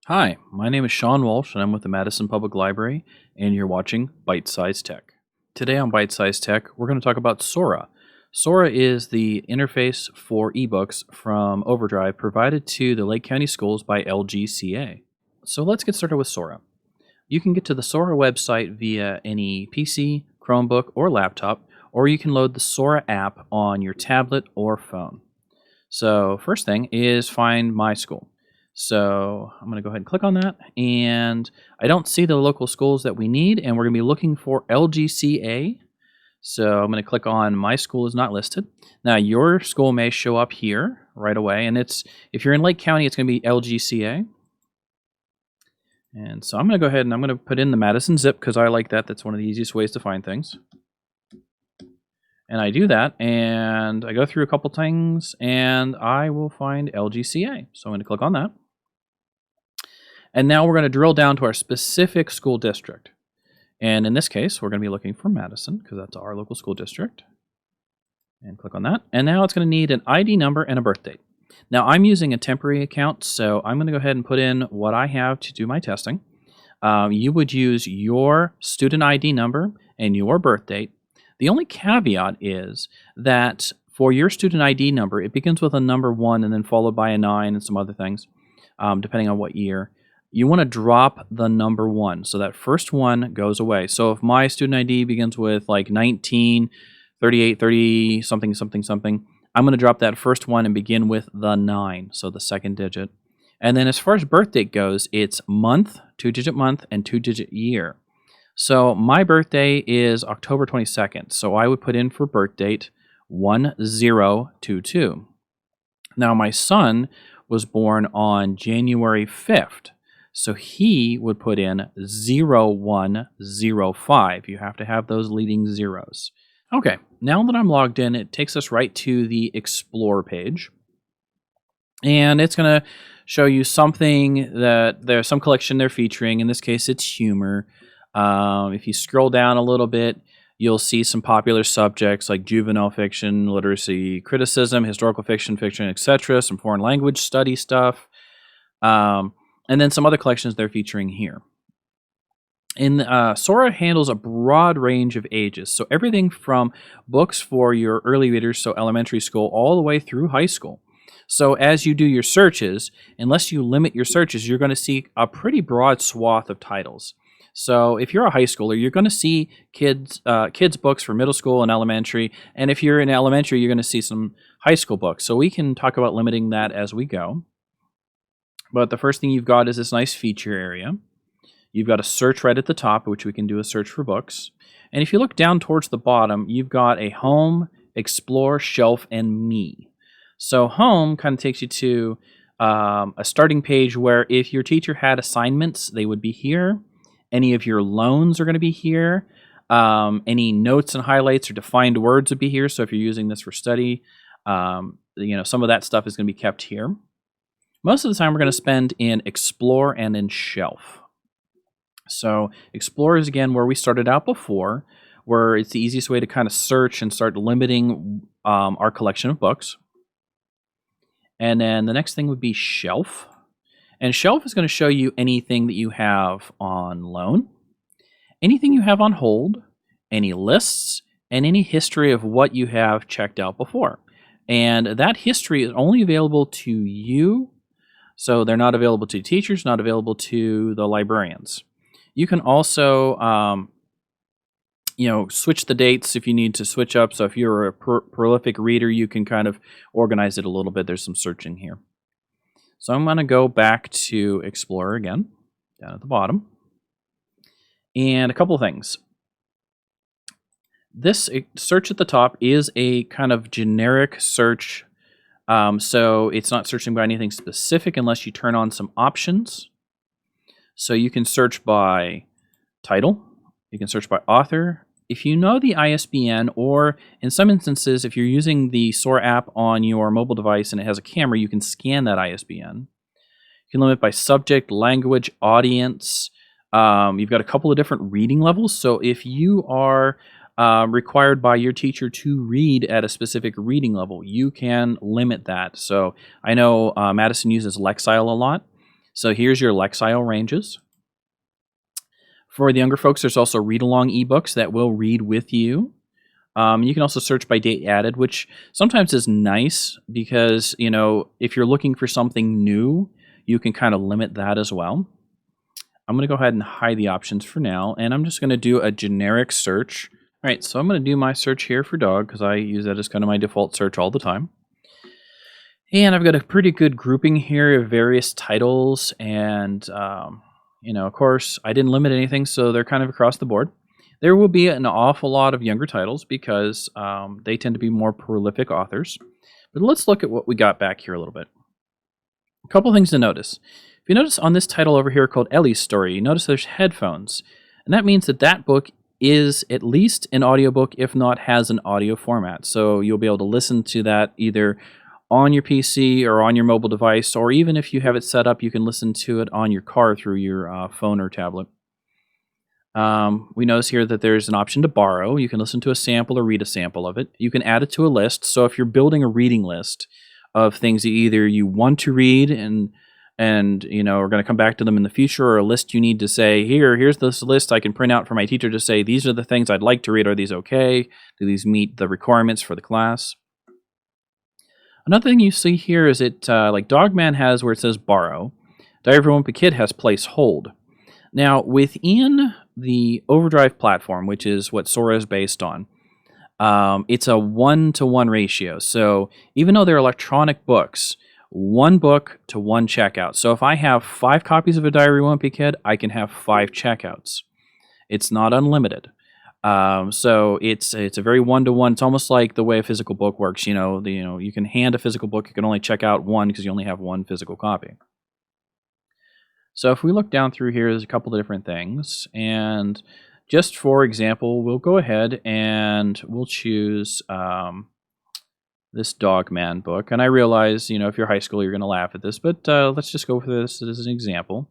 Hi, my name is Sean Walsh, and I'm with the Madison Public Library, and you're watching Byte-Sized Tech. Today on Byte-Sized Tech, we're going to talk about Sora. Sora is the interface for ebooks from Overdrive provided to the Lake County Schools by LGCA. So let's get started with Sora. You can get to the Sora website via any PC, Chromebook, or laptop, or you can load the Sora app on your tablet or phone. So first thing is find My School. So I'm going to go ahead and click on that, and I don't see the local schools that we need, and we're going to be looking for LGCA. So I'm going to click on My School is not listed. Now your school may show up here right away, and if you're in Lake County, it's going to be LGCA. And so I'm going to go ahead and I'm going to put in the Madison zip because I like that. That's one of the easiest ways to find things. And I do that, and I go through a couple things, and I will find LGCA. So I'm going to click on that. And now we're going to drill down to our specific school district. And in this case, we're going to be looking for Madison, because that's our local school district. And click on that. And now it's going to need an ID number and a birth date. Now, I'm using a temporary account, so I'm going to go ahead and put in what I have to do my testing. You would use your student ID number and your birth date. The only caveat is that for your student ID number, it begins with a number 1 and then followed by a 9 and some other things, depending on what year. You want to drop the number 1, so that first one goes away. So if my student ID begins with like 19, 38, 30, something, something, something, I'm going to drop that first one and begin with the 9, so the second digit. And then as far as birth date goes, it's month, 2-digit month, and 2-digit year. So my birthday is October 22nd, so I would put in for birth date 1022. Now my son was born on January 5th, so he would put in 0105. You have to have those leading zeros. Okay, now that I'm logged in, it takes us right to the Explore page. And it's going to show you something that there's some collection they're featuring. In this case, it's humor. If you scroll down a little bit, you'll see some popular subjects like juvenile fiction, literacy criticism, historical fiction, etc., some foreign language study stuff, and then some other collections they're featuring here. Sora handles a broad range of ages, so everything from books for your early readers, so elementary school, all the way through high school. So as you do your searches, unless you limit your searches, you're going to see a pretty broad swath of titles. So if you're a high schooler, you're going to see kids books for middle school and elementary. And if you're in elementary, you're going to see some high school books. So we can talk about limiting that as we go. But the first thing you've got is this nice feature area. You've got a search right at the top, which we can do a search for books. And if you look down towards the bottom, you've got a home, explore, shelf, and me. So home kind of takes you to a starting page where if your teacher had assignments, they would be here. Any of your loans are going to be here. Any notes and highlights or defined words would be here. So if you're using this for study, some of that stuff is going to be kept here. Most of the time we're going to spend in Explore and in Shelf. So Explore is, again, where we started out before, where it's the easiest way to kind of search and start limiting our collection of books. And then the next thing would be Shelf. And Shelf is going to show you anything that you have on loan, anything you have on hold, any lists, and any history of what you have checked out before. And that history is only available to you, so they're not available to teachers, not available to the librarians. You can also switch the dates if you need to switch up. So if you're a prolific reader, you can kind of organize it a little bit. There's some searching here. So I'm going to go back to Explorer again, down at the bottom. And a couple of things. This search at the top is a kind of generic search. So it's not searching by anything specific unless you turn on some options. So you can search by title. You can search by author. If you know the ISBN, or in some instances, if you're using the Sora app on your mobile device and it has a camera, you can scan that ISBN. You can limit by subject, language, audience. You've got a couple of different reading levels. So if you are required by your teacher to read at a specific reading level, you can limit that. So I know Madison uses Lexile a lot. So here's your Lexile ranges. For the younger folks, there's also read-along ebooks that will read with you. You can also search by date added, which sometimes is nice because, if you're looking for something new, you can kind of limit that as well. I'm going to go ahead and hide the options for now, and I'm just going to do a generic search. All right, so I'm going to do my search here for dog because I use that as kind of my default search all the time. And I've got a pretty good grouping here of various titles, and, of course, I didn't limit anything, so they're kind of across the board. There will be an awful lot of younger titles because they tend to be more prolific authors. But let's look at what we got back here a little bit. A couple things to notice. If you notice on this title over here called Ellie's Story, you notice there's headphones. And that means that book is at least an audiobook, if not has an audio format. So you'll be able to listen to that either on your PC or on your mobile device, or even if you have it set up, you can listen to it on your car through your phone or tablet. We notice here that there's an option to borrow. You can listen to a sample or read a sample of it. You can add it to a list. So if you're building a reading list of things that either you want to read and are going to come back to them in the future, or a list you need to say, here's this list I can print out for my teacher to say, these are the things I'd like to read. Are these okay? Do these meet the requirements for the class? Another thing you see here is like Dogman has where it says borrow. Diary of a Wimpy Kid has place hold. Now, within the Overdrive platform, which is what Sora is based on, it's a 1-to-1 ratio. So even though they're electronic books, 1 book to 1 checkout. So if I have 5 copies of A Diary of a Wimpy Kid, I can have 5 checkouts. It's not unlimited. So it's a very 1-to-1. It's almost like the way a physical book works. You can hand a physical book. You can only check out 1 because you only have 1 physical copy. So if we look down through here, there's a couple of different things. And just for example, we'll go ahead and we'll choose this Dogman book. And I realize, if you're high school, you're going to laugh at this, but let's just go for this as an example.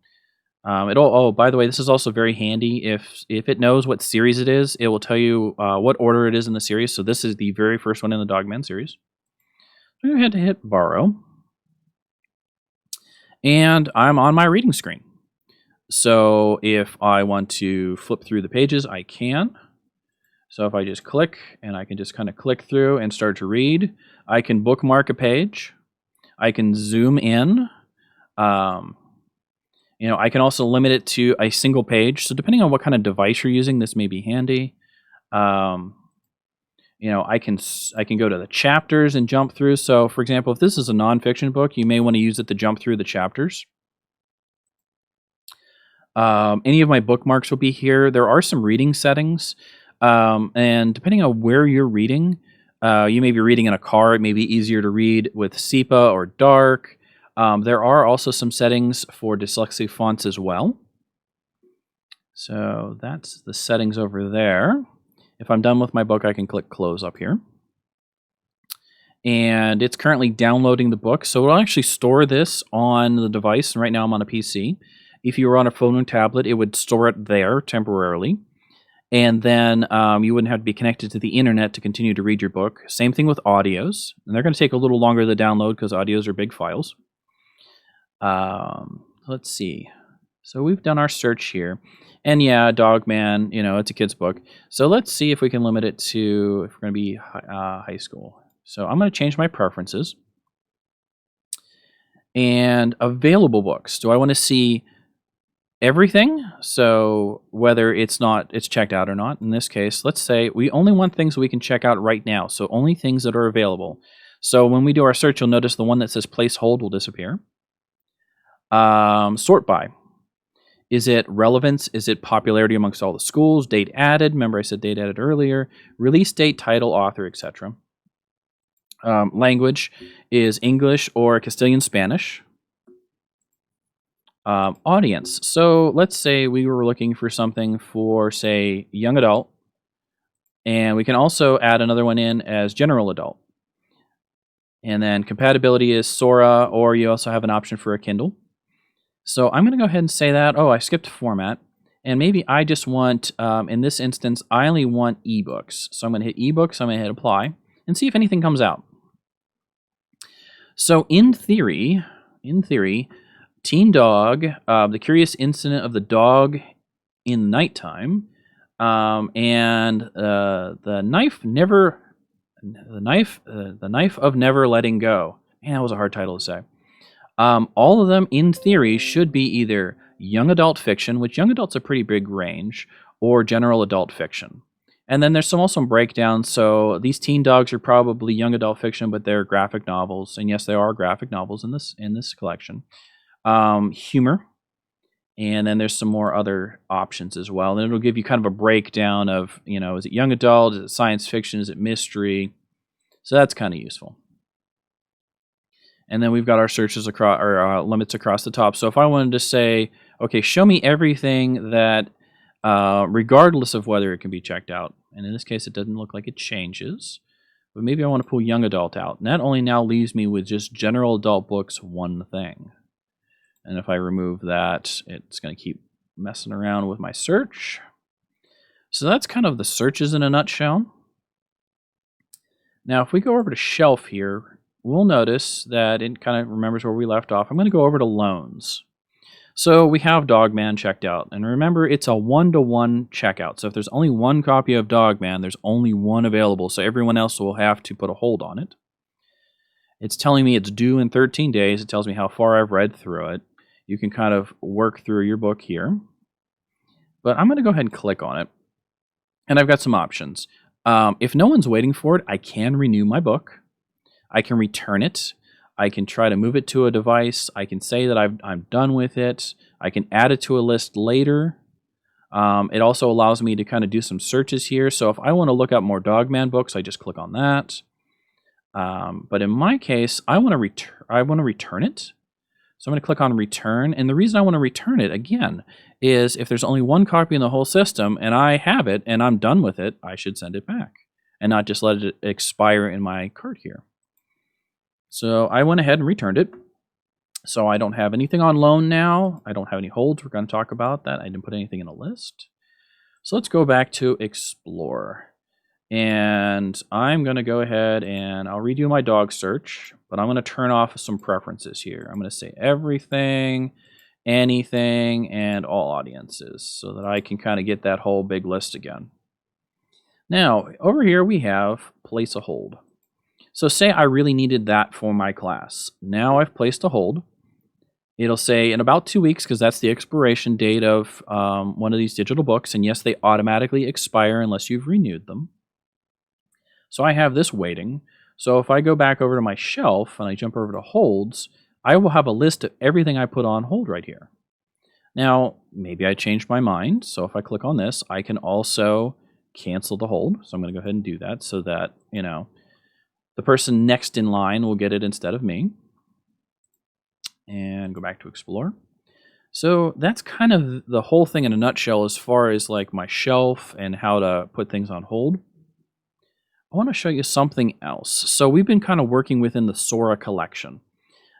By the way, this is also very handy. If it knows what series it is, it will tell you what order it is in the series. So this is the very first one in the Dogman series. I'm going to go ahead and hit borrow. And I'm on my reading screen. So if I want to flip through the pages, I can. So if I just click, and I can just kind of click through and start to read, I can bookmark a page. I can zoom in. I can also limit it to a single page. So depending on what kind of device you're using, this may be handy. I can go to the chapters and jump through. So, for example, if this is a nonfiction book, you may want to use it to jump through the chapters. Any of my bookmarks will be here. There are some reading settings, and depending on where you're reading, you may be reading in a car. It may be easier to read with SEPA or dark. There are also some settings for dyslexic fonts as well. So that's the settings over there. If I'm done with my book, I can click close up here. And it's currently downloading the book. So it'll actually store this on the device. And right now I'm on a PC. If you were on a phone or tablet, it would store it there temporarily. And then you wouldn't have to be connected to the internet to continue to read your book. Same thing with audios. And they're going to take a little longer to download because audios are big files. Let's see. So we've done our search here. And yeah, Dogman, it's a kid's book. So let's see if we can limit it to, if we're going to be high school. So I'm going to change my preferences. And available books. Do I want to see everything? So whether it's checked out or not. In this case, let's say we only want things we can check out right now. So only things that are available. So when we do our search, you'll notice the one that says place hold will disappear. Sort by. Is it relevance? Is it popularity amongst all the schools? Date added. Remember I said date added earlier. Release date, title, author, etc. Language is English or Castilian Spanish. Audience. So let's say we were looking for something for, say, young adult. And we can also add another one in as general adult. And then compatibility is Sora, or you also have an option for a Kindle. So I'm going to go ahead and say that. Oh, I skipped format. And maybe I just want, in this instance, I only want ebooks. So I'm going to hit ebooks. I'm going to hit apply and see if anything comes out. So in theory, Teen Dog, The Curious Incident of the Dog in Nighttime, and the Knife of Never Letting Go. Man, that was a hard title to say. All of them, in theory, should be either young adult fiction, which young adult's a pretty big range, or general adult fiction. And then there's also some breakdowns. So these Teen Dogs are probably young adult fiction, but they're graphic novels. And yes, there are graphic novels in this collection. Humor. And then there's some more other options as well. And it'll give you kind of a breakdown of, is it young adult? Is it science fiction? Is it mystery? So that's kind of useful. And then we've got our searches across, or limits across the top. So if I wanted to say, okay, show me everything that, regardless of whether it can be checked out. And in this case, it doesn't look like it changes. But maybe I want to pull young adult out. And that only now leaves me with just general adult books, one thing. And if I remove that, it's going to keep messing around with my search. So that's kind of the searches in a nutshell. Now, if we go over to shelf here, we'll notice that it kind of remembers where we left off. I'm going to go over to loans. So we have Dogman checked out. And remember, it's a 1-to-1 checkout. So if there's only one copy of Dogman, there's only one available. So everyone else will have to put a hold on it. It's telling me it's due in 13 days. It tells me how far I've read through it. You can kind of work through your book here. But I'm going to go ahead and click on it. And I've got some options. If no one's waiting for it, I can renew my book. I can return it. I can try to move it to a device. I can say that I'm done with it. I can add it to a list later. It also allows me to kind of do some searches here. So if I want to look up more Dogman books, I just click on that. But in my case, I want to return it. So I'm going to click on return. And the reason I want to return it, again, is if there's only one copy in the whole system and I have it and I'm done with it, I should send it back and not just let it expire in my cart here. So I went ahead and returned it. So I don't have anything on loan now. I don't have any holds. We're going to talk about that. I didn't put anything in a list. So let's go back to Explore. And I'm going to go ahead and I'll redo my dog search, but I'm going to turn off some preferences here. I'm going to say everything, anything, and all audiences so that I can kind of get that whole big list again. Now, over here we have place a hold. So say I really needed that for my class. Now I've placed a hold. It'll say in about 2 weeks, because that's the expiration date of one of these digital books. And yes, they automatically expire unless you've renewed them. So I have this waiting. So if I go back over to my shelf and I jump over to holds, I will have a list of everything I put on hold right here. Now, maybe I changed my mind. So if I click on this, I can also cancel the hold. So I'm going to go ahead and do that so that, the person next in line will get it instead of me. And go back to Explore. So that's kind of the whole thing in a nutshell as far as like my shelf and how to put things on hold. I want to show you something else. So we've been kind of working within the Sora collection.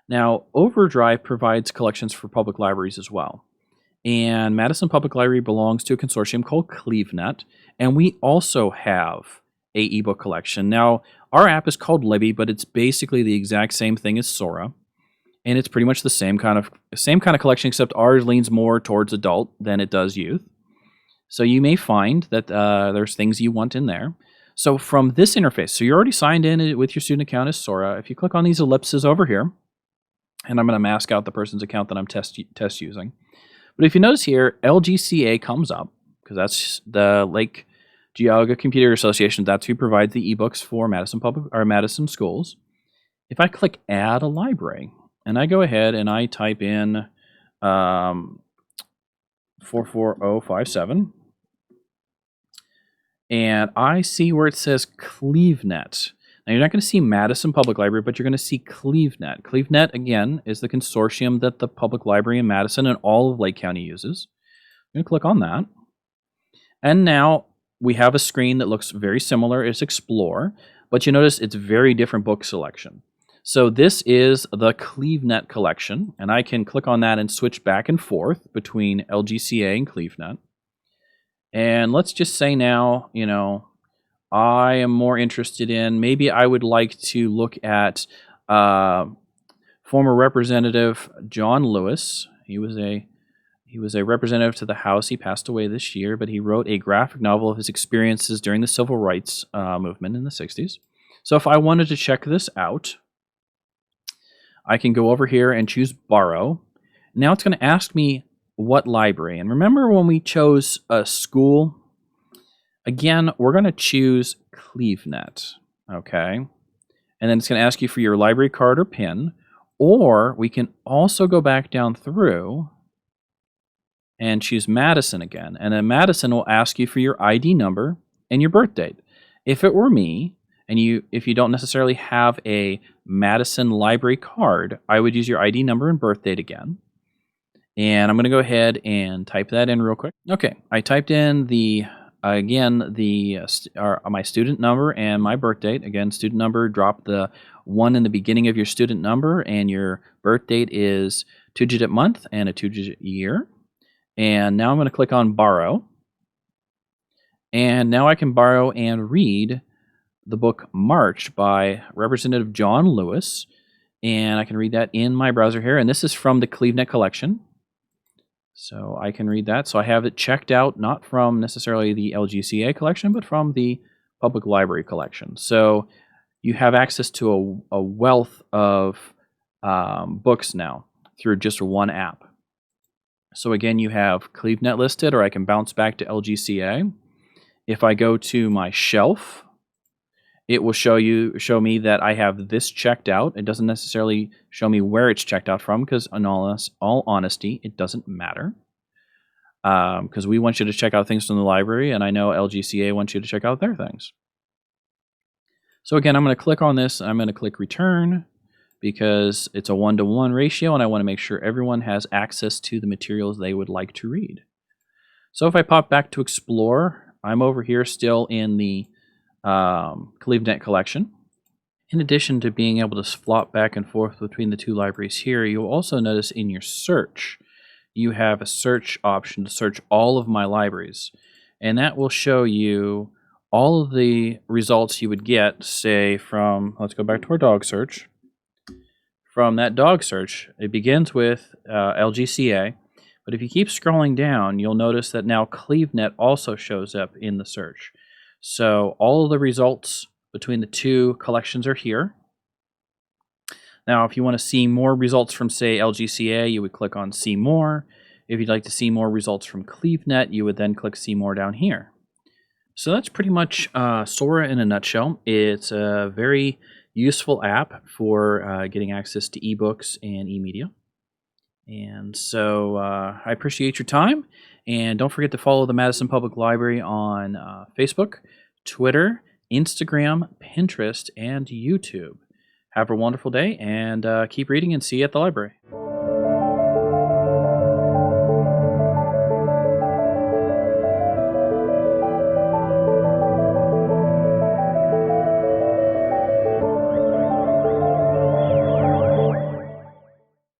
Now, Overdrive provides collections for public libraries as well. And Madison Public Library belongs to a consortium called CleveNet. And we also have a ebook collection. Now, our app is called Libby, but it's basically the exact same thing as Sora. And it's pretty much the same kind of collection, except ours leans more towards adult than it does youth. So you may find that there's things you want in there. So from this interface, so you're already signed in with your student account as Sora. If you click on these ellipses over here, and I'm going to mask out the person's account that I'm test using. But if you notice here, LGCA comes up, because that's the Lake Geauga Computer Association. That's who provides the ebooks for Madison schools. If I click Add a Library, and I go ahead and I type in 44057, and I see where it says CleveNet. Now, you're not going to see Madison Public Library, but you're going to see CleveNet. CleveNet, again, is the consortium that the public library in Madison and all of Lake County uses. I'm going to click on that. And now we have a screen that looks very similar. It's Explore, but you notice it's very different book selection. So this is the CleveNet collection, and I can click on that and switch back and forth between LGCA and CleveNet. And let's just say now, I am more interested in, maybe I would like to look at Former Representative John Lewis. He was a representative to the House. He passed away this year, but he wrote a graphic novel of his experiences during the Civil Rights movement in the 60s. So if I wanted to check this out, I can go over here and choose Borrow. Now it's going to ask me what library. And remember when we chose a school? Again, we're going to choose CleveNet, okay? And then it's going to ask you for your library card or PIN, or we can also go back down through and choose Madison again. And then Madison will ask you for your ID number and your birth date. If it were me, and if you don't necessarily have a Madison library card, I would use your ID number and birth date again. And I'm going to go ahead and type that in real quick. Okay, I typed in my student number and my birth date. Again, student number, drop the 1 in the beginning of your student number, and your birth date is 2-digit month and a 2-digit year. And now I'm going to click on Borrow. And now I can borrow and read the book March by Representative John Lewis. And I can read that in my browser here. And this is from the CleveNet collection. So I can read that. So I have it checked out, not from necessarily the LGCA collection, but from the public library collection. So you have access to a wealth of books now through just one app. So again, you have CleveNet listed, or I can bounce back to LGCA. If I go to my shelf, it will show me that I have this checked out. It doesn't necessarily show me where it's checked out from, because in all honesty, it doesn't matter. Because we want you to check out things from the library, and I know LGCA wants you to check out their things. So again, I'm going to click on this, and I'm going to click return, because it's a 1-to-1 ratio, and I want to make sure everyone has access to the materials they would like to read. So if I pop back to Explore, I'm over here still in the CleveNet collection. In addition to being able to flop back and forth between the two libraries here, you'll also notice in your search, you have a search option to search all of my libraries. And that will show you all of the results you would get, say from, let's go back to our dog search. From that dog search, it begins with LGCA, but if you keep scrolling down, you'll notice that now CleveNet also shows up in the search. So all of the results between the two collections are here. Now, if you want to see more results from, say, LGCA, you would click on See More. If you'd like to see more results from CleveNet, you would then click See More down here. So that's pretty much Sora in a nutshell. It's a very useful app for getting access to ebooks and e-media. And so I appreciate your time. And don't forget to follow the Madison Public Library on Facebook, Twitter, Instagram, Pinterest, and YouTube. Have a wonderful day, and keep reading, and see you at the library.